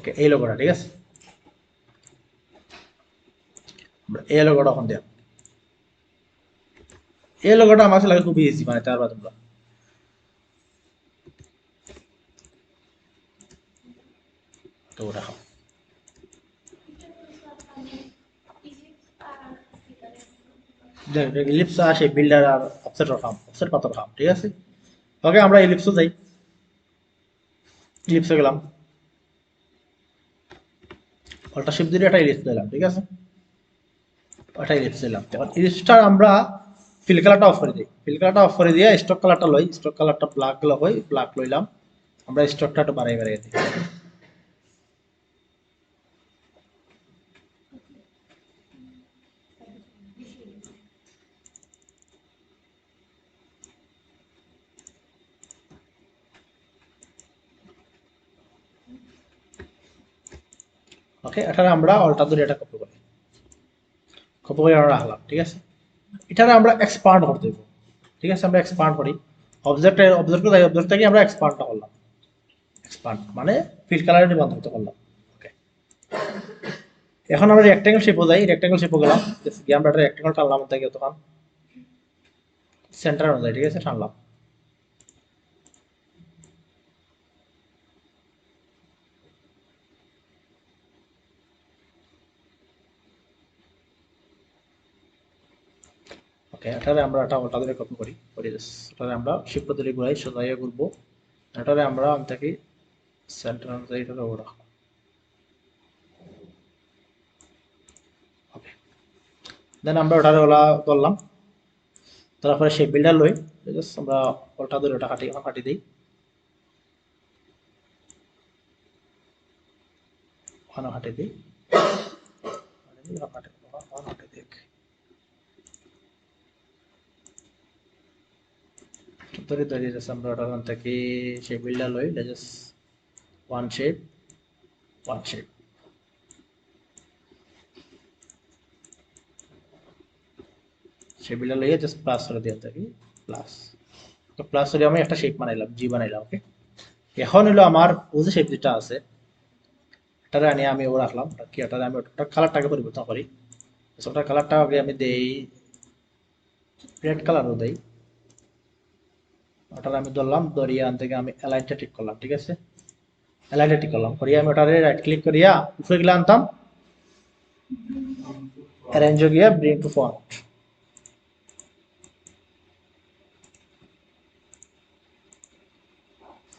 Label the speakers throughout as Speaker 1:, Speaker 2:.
Speaker 1: ওকে এই লোগোটা ঠিক আছে, এই লোগোটা এখন দেখ, এই লোগোটা আমার কাছে লাগে খুবই ইজি মানে তারপর তোমরা তো রাখো ইলিপস আসে বিল্ডার আর অফসেট রাখাম, অফসেট পাথর রাখাম ঠিক আছে। ওকে আমরা ইলিপসও যাই, ইলিপসে গেলাম, অল্টা শিপ দিয়ে একটা ইলিপস দিলাম ঠিক আছে, একটা ইলিপস দিলাম। এখন ইলিপসটা আমরা ফিল কালারটা অফ করে দিই, ফিল কালারটা অফ করে দিয়ে স্টক কালারটা লই, স্টক কালারটা ব্ল্যাক লই, ব্ল্যাক লইলাম, আমরা স্টকটা একটু বাড়াই বাড়াই দিই। ওকে এখানে আমরা অল্টা ধরে এটা কপি করি, কপি করে আমরা রাখলাম ঠিক আছে। এটারে আমরা এক্সপান্ড করতে দেব ঠিক আছে, আমরা এক্সপান্ড করি, অবজেক্টে যাই, অবজেক্ট থেকে আমরা এক্সপান্ডটা করলাম, এক্সপান্ড মানে ফিল কালারে রূপান্তরিত করলাম। ওকে এখন আমরা রেক্ট্যাঙ্গেল শেপে যাই, রেক্ট্যাঙ্গেল শেপে গেলাম, গিয়ে আমরা একটা রেক্ট্যাঙ্গেল টানলাম থেকে তখন সেন্টার অনুযায়ী ঠিক আছে টানলাম। ওকে এটারে আমরা এটা ওটা ধরে কপি করি, করে এটারে আমরা শিফট ধরে ঘুরাই, সোজাইয়া ঘুরবো, এটারে আমরা থেকে সেন্টার অনুযায়ী এটা রাখবো। ওকে দেন আমরা ওটারে ওলা করলাম, তারপরে সেই বিল্ডার লই, জাস্ট আমরা ওটা ধরে ওটা কাটি দিই, ওখানে হাঁটে দিই, হাঁটে দিই ধরে ধরে জাস্ট আমরা ওটা থেকে সেই বিল্ডার লই, just one shape, one shape, সেই বিল্ডার লইয়ে জাস্ট প্লাস করে দিয়ে থাকি, প্লাস, তো প্লাস করে আমি একটা শেপ বানাইলাম, জি বানাইলাম। ওকে এখন হলো আমার ও যে শেপ যেটা আছে এটারে আনিয়ে আমি ও রাখলাম, কি এটারে আমি ওটা কালারটাকে পরিবর্তন করি, ওটার কালারটা আগে আমি দেই রেড কালারও দেই, ওটার আমি ধরলাম, ধরিয়া আন থেকে আমি অ্যালাইনটা ঠিক করলাম ঠিক আছে, অ্যালাইনটা ঠিক করলাম, করিয়া আমি ওটারে রাইট ক্লিক করিয়া উপরে গেলে আনতাম, অ্যারেঞ্জ গিয়া bring to font,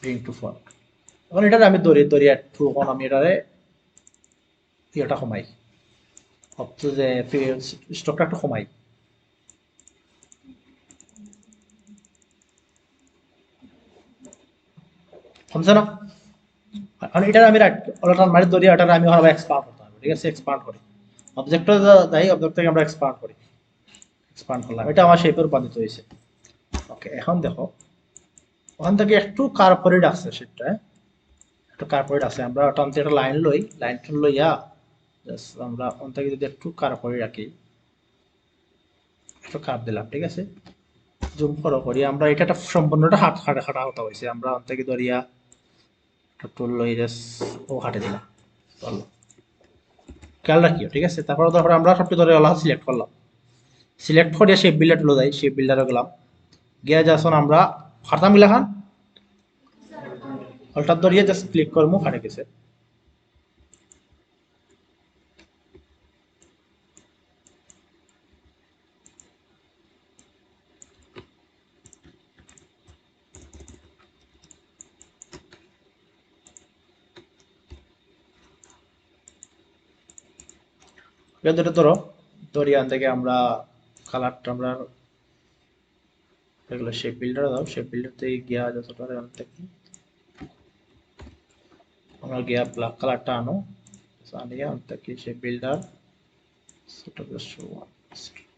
Speaker 1: bring to font. এখন এটারে আমি দরিয়া একটু এখন আমি এটারে ইয়েটা কমাই, ভাবছো যে স্টকটা একটু কমাই, কমছে না? এখন এটার আমি অলটার মারি দরিয়া এটারে আমি এখন এক্সপান্ড করতে হবে ঠিক আছে, এক্সপান্ড করি, অবজেক্টটা যাই, অবজেক্ট থেকে আমরা এক্সপান্ড করি, এক্সপান্ড করলাম, এটা আমার শেপে রূপান্তরিত হয়েছে। ওকে এখন দেখো ওখান থেকে একটু কার্পোরেট আছে সেটা, একটু কার্পোরেট আছে, আমরা ওটা একটা লাইন লই, লাইনটা লইয়া জাস্ট আমরা ওখান থেকে যদি একটু কার্পোরেট রাখি, একটু কার্প দিলাম ঠিক আছে, জুম করো করি আমরা, এটা একটা সম্পূর্ণটা হাত খাটা খাটা হতে হয়েছে, আমরা ওখান থেকে ধরিয়া একটা টুল লই জাস্ট ও হাটে দিলাম, চলো খেয়াল রাখিও ঠিক আছে। তারপরে আমরা সবটি ধরে ওলা সিলেক্ট করলাম, সিলেক্ট করে শেপ বিল্ডার টুলে যাই, শেপ বিল্ডারে গেলাম, গিয়া যাচ্ছেন আমরা খাতা মিলা খান, হলটার ধরিয়ে জাস্ট ক্লিক করবো, খাটে গেছে। ধরে ধরো দরিয়ান থেকে আমরা কালারটা আমরা এগুলো শেপ বিল্ডার দাও, শেপ বিল্ডার থেকে গিয়া যতটা থেকে আমরা গিয়া ব্ল্যাক কালারটা আনো, আনিয়ে থেকে শেপ বিল্ডার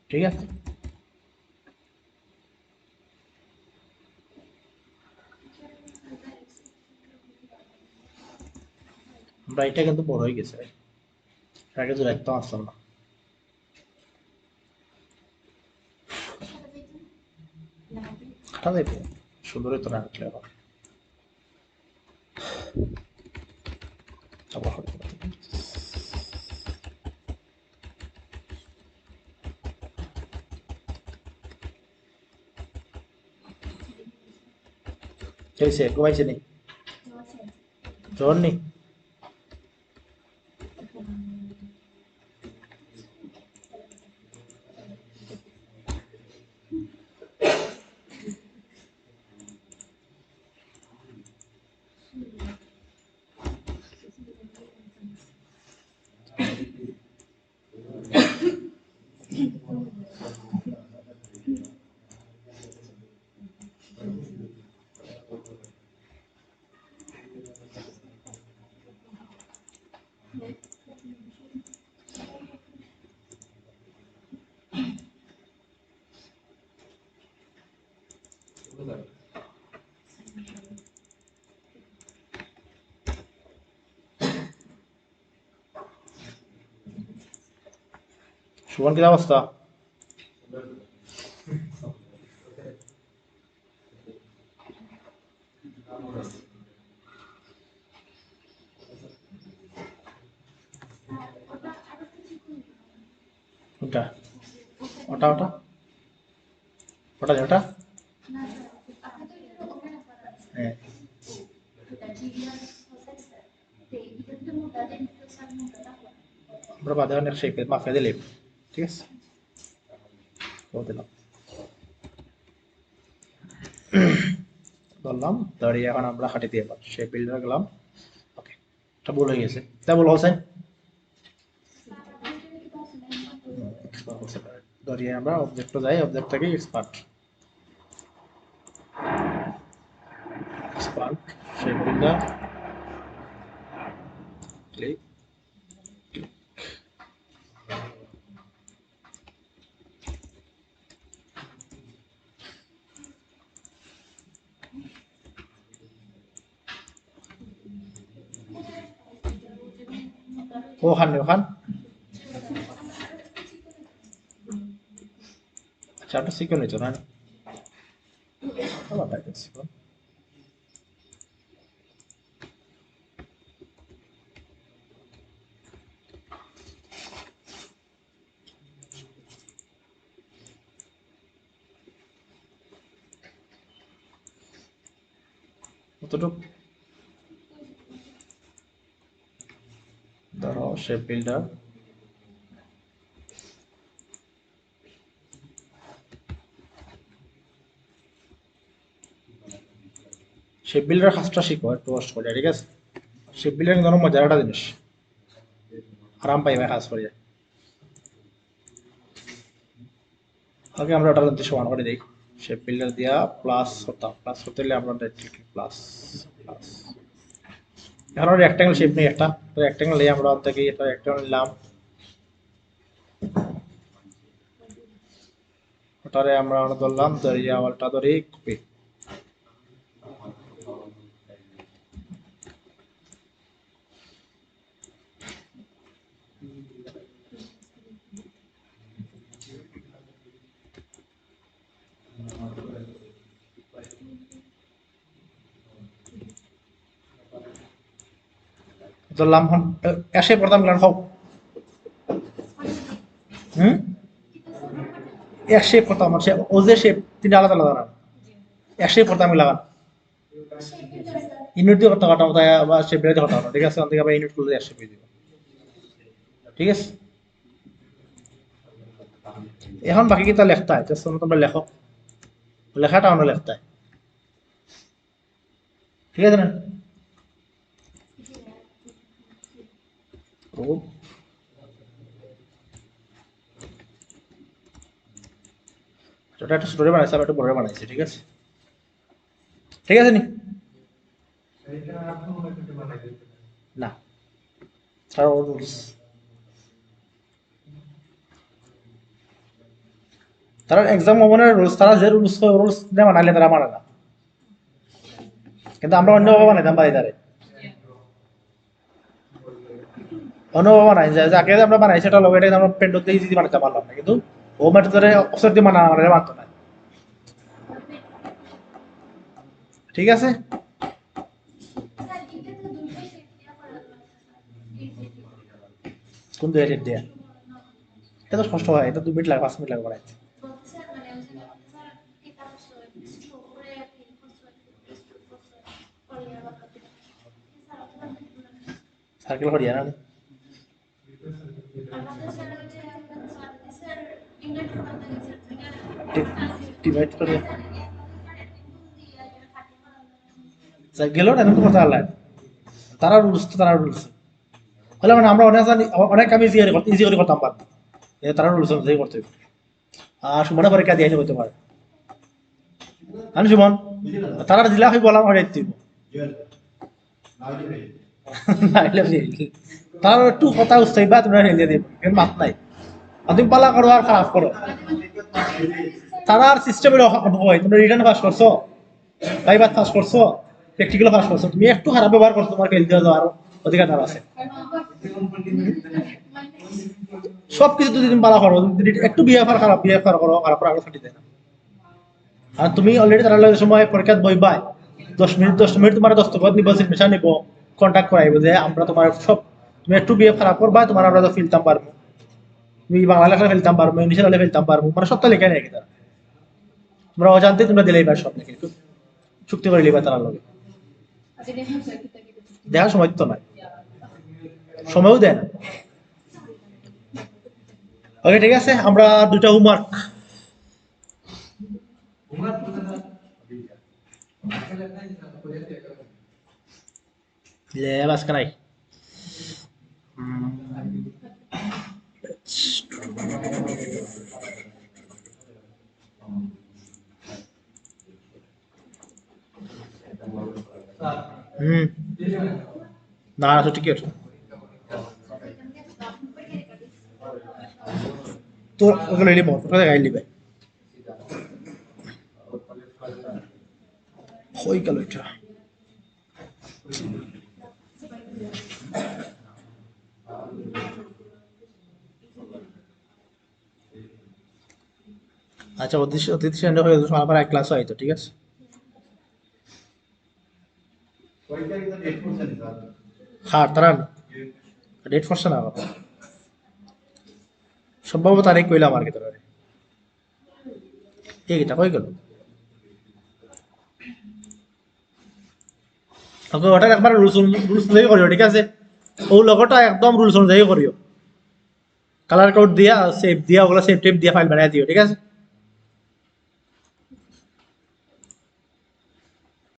Speaker 1: ঠিক আছে। আমরা এটা কিন্তু বড় হয়ে গেছে, আগে তো একদম আসলাম না, খাটা দেবে সুন্দরই তো রাখলে আবার হয়েছে ঘুমাইছে নি জ্বর নি সুমন কি অবস্থা ওটা ওটা ওটা ওটা যে ওটা হ্যাঁ আমরা বাদে অনেক শেপে মাফিয়া দিলে ঠিক আছে ও দিলাম ধরলাম দাঁড়িয়ে এখন আমরা হাঁটি দিয়ে পার শেপ বিল্ডার গেলাম ওকে এটা ভুল হয়ে গেছে তা ভুল হোসেন দাঁড়িয়ে আমরা অবজেক্টে যাই অবজেক্টটাকে expert expert shape builder click ওখান ওখান আচ্ছা একটা সিকোয়েন্স হয়েছে না আবার একটা সিকোয়েন্স কতটুক ধরো শেপ বিল্ডার শেপ বিল্ডার কাজটা শিখো একটু কষ্ট করে ঠিক আছে শেপ বিল্ডার ধরো মজার একটা জিনিস আরাম পাইবে কাজ করে আগে আমরা ওটা যদি সমান করে দিই শেপ বিল্ডার দিয়া প্লাস করতাম প্লাস করতে হলে আমরা প্লাস প্লাস এখন রেক্ট্যাঙ্গেল শেপ নেই একটা রেক্ট্যাঙ্গেল নিয়ে আমরা থেকে এটা রেক্ট্যাঙ্গেল নিলাম ওটারে আমরা ধরলাম ধরিয়া ওটা ধরি কপি ধরলাম এসে পড়তাম গান হোক হুম এক শেপ করতাম সে ও যে শেপ তিনটা আলাদা আলাদা না এক শেপ করতাম লাগান ইউনিট দিয়ে করতে কাটাম তাই বা শেপ বেড়ে করতে কাটাম ঠিক আছে ওখান থেকে আবার ইউনিট করলে এক শেপ হয়ে যাবে ঠিক আছে এখন বাকি কিতা লেখতা হয় তোমরা লেখো লেখাটা আমরা লেখতা হয় ঠিক আছে না খুব ওটা একটা স্টোরি বানাইছে আমি একটা বড় বানাইছি ঠিক আছে ঠিক আছে নি না তার রুলস তারা এক্সাম ওভানের রুলস তারা যে রুলস দিয়ে বানাইলে তারা মানে না কিন্তু আমরা অন্যভাবে বানাইতাম বাড়িদারে অন্যভাবে বানাই যে যাকে আমরা বানাই সেটা লোক এটা আমরা পেন্ট দিয়ে ইজি বানাতে পারলাম না কিন্তু ও ম্যাটারে অবসর দিয়ে মানা আমাদের মানতো না ঠিক আছে কোন দুই এডিট দেয়া এটা তো কষ্ট হয় এটা 2 মিনিট লাগে 5 মিনিট লাগে বানাইতে সার্কেল করিয়া না ডিভাইড করে গেল না এরকম কথা আল্লাহ তারা রুলস তো তারা রুলস হলে মানে আমরা অনেক আমি ইজি করে করতাম পারতাম তারা রুলস অনুযায়ী করতে হবে আর সুমনে পরীক্ষা দিয়ে করতে পারে আমি সুমন তারা দিলা হয়ে বললাম হয়ে দিব তার একটু কথা উৎসাহী বা তোমরা হেলিয়ে দিব কিন্তু মাত নাই আর তুমি পালা করো আর খারাপ করো তারা আর সিস্টেমের হয় তোমরা রিটার্ন পাস করছো ভাইবার পাস করছো প্র্যাকটিক্যাল পাস করছো তুমি একটু খারাপ ব্যবহার করছো তোমার ফেল দিয়ে যাওয়ার অধিকার তার আছে সবকিছু যদি তুমি পালা করো একটু বিহেভিয়ার করো খারাপ করে আগে ফাটি দেয় না আর তুমি অলরেডি তারা সময় পরীক্ষা বই বাই 10 মিনিট তোমার দস্তখত নিব সিগনেচার নিব কন্ট্যাক্ট করাইব যে আমরা তোমার সব তুমি একটু বিয়ে খারাপ করবা তোমার আমরা তো ফেলতাম পারবো তুমি বাংলা লেখা ফেলতাম পারবো ইংলিশে লেখা ফেলতাম পারবো মানে সবটা লেখা নেই তারা তোমরা অজান্তে তোমরা দিলেই পার সব লিখে চুক্তি করে লিবা তার লগে দেখার সময় তো নাই সময়ও দেয় না ওকে ঠিক আছে আমরা দুইটা হোমওয়ার্ক লেব আজকে নাই না ছুটি কি তোর ওগুলো নিবো কোথায় গাইড নিবে হয়ে গেল এটা আচ্ছা অতিথি সেন্টার হয়ে আবার এক ক্লাস হয় তো ঠিক আছে হ্যাঁ তারা ডেট করছে না সম্ভবত তারিখ কইলাম আর কি তোরা এইটা কই গেল ওকে ওটা একবার রুলস অনুযায়ী করিও ঠিক আছে ও লগটা একদম রুলস অনুযায়ী করিও কালার কোড দিয়া সেভ দিয়া ওগুলা সেভ টেপ দিয়া ফাইল বানাই দিও ঠিক আছে